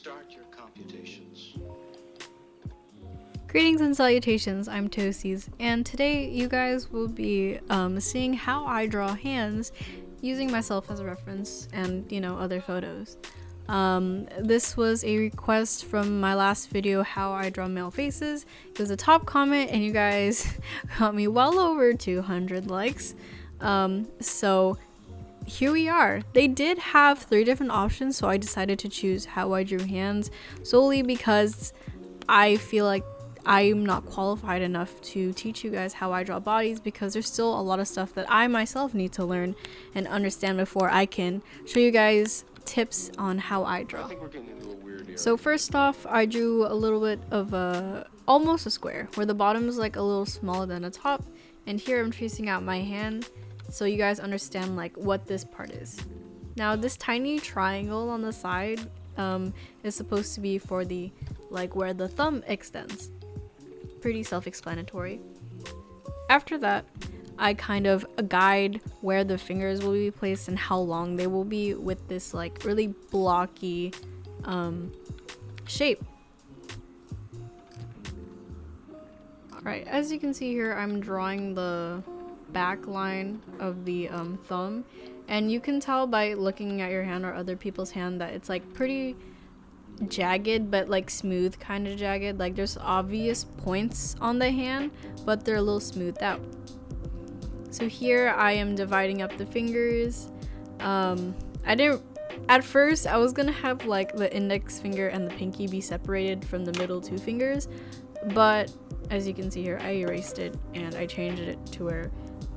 Start your computations. Greetings and salutations, I'm Toasties, and today you guys will be seeing how I draw hands using myself as a reference and, other photos. This was a request from my last video, how I draw male faces. It was a top comment and you guys got me well over 200 likes. So here we are. They did have 3 different options, so I decided to choose how I drew hands solely because I feel like I'm not qualified enough to teach you guys how I draw bodies, because there's still a lot of stuff that I myself need to learn and understand before I can show you guys tips on how I draw. So first off, I drew a little bit of almost a square where the bottom is like a little smaller than the top, and here I'm tracing out my hand so you guys understand like what this part is. Now this tiny triangle on the side is supposed to be for the where the thumb extends. Pretty self-explanatory. After that, I kind of guide where the fingers will be placed and how long they will be with this really blocky shape. Alright, as you can see here, I'm drawing the back line of the thumb, and you can tell by looking at your hand or other people's hand that it's pretty jagged, but smooth kind of jagged. There's obvious points on the hand, but they're a little smoothed out. So here I am dividing up the fingers. At first I was gonna have the index finger and the pinky be separated from the middle 2 fingers, but as you can see here, I erased it and I changed it to where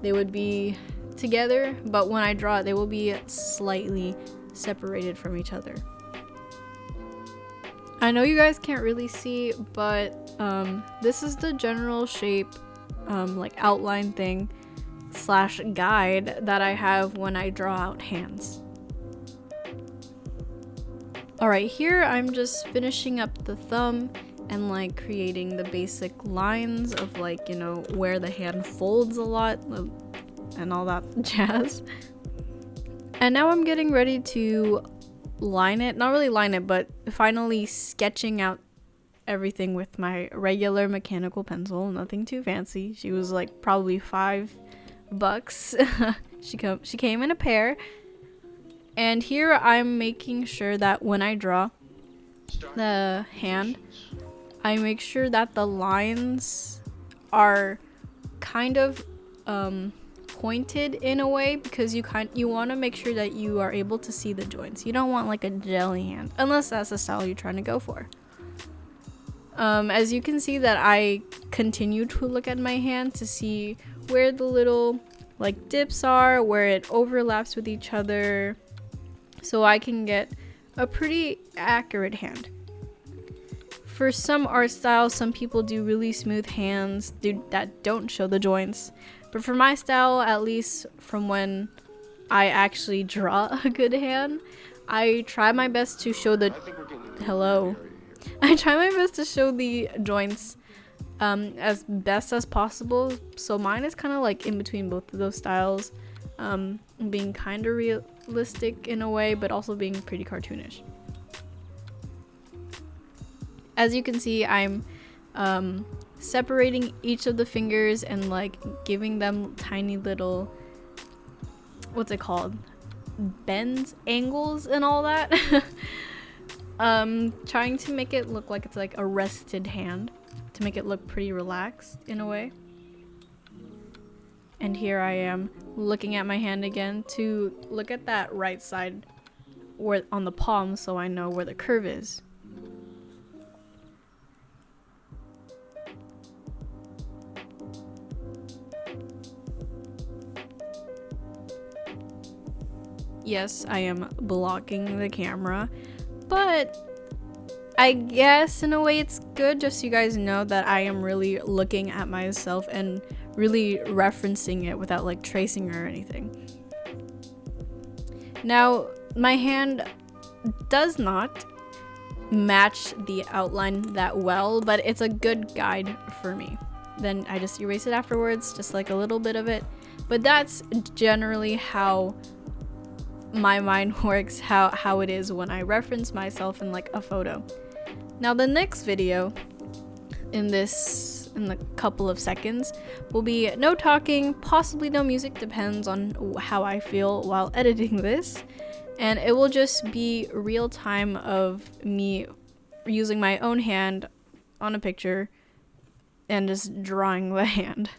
they would be together, but when I draw it, they will be slightly separated from each other. I know you guys can't really see, but this is the general shape, outline thing / guide that I have when I draw out hands. Alright, here I'm just finishing up the thumb and creating the basic lines of where the hand folds a lot and all that jazz. And now I'm getting ready to line it, not really line it, but finally sketching out everything with my regular mechanical pencil, nothing too fancy. She was probably $5. She came in a pair. And here I'm making sure that when I draw the hand, I make sure that the lines are kind of pointed in a way, because you want to make sure that you are able to see the joints. You don't want a jelly hand, unless that's the style you're trying to go for. As you can see that I continue to look at my hand to see where the little dips are, where it overlaps with each other, so I can get a pretty accurate hand. For some art styles, some people do really smooth hands that don't show the joints. But for my style, at least from when I actually draw a good hand, I try my best to show the I try my best to show the joints as best as possible. So mine is kind of in between both of those styles, being kind of realistic in a way, but also being pretty cartoonish. As you can see, I'm separating each of the fingers and giving them tiny little, what's it called, bends, angles and all that. Trying to make it look like it's a rested hand, to make it look pretty relaxed in a way. And here I am looking at my hand again to look at that right side where on the palm, so I know where the curve is. Yes, I am blocking the camera, but I guess in a way it's good, just so you guys know that I am really looking at myself and really referencing it without tracing or anything. Now, my hand does not match the outline that well, but it's a good guide for me. Then I just erase it afterwards, just a little bit of it. But that's generally how my mind works, how it is when I reference myself in like a photo. Now the next video in the couple of seconds will be no talking, possibly no music, depends on how I feel while editing this, and it will just be real time of me using my own hand on a picture and just drawing the hand.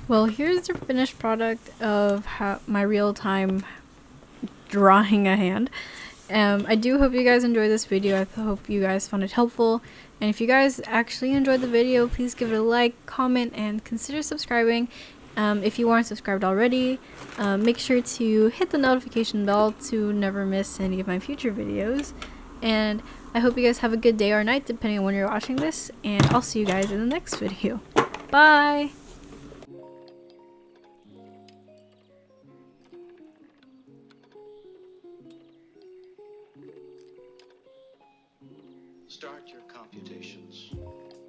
Well, here's the finished product of my real-time drawing a hand. I do hope you guys enjoyed this video. I hope you guys found it helpful. And if you guys actually enjoyed the video, please give it a like, comment, and consider subscribing. If you aren't subscribed already, make sure to hit the notification bell to never miss any of my future videos. And I hope you guys have a good day or night depending on when you're watching this. And I'll see you guys in the next video. Bye! Start your computations.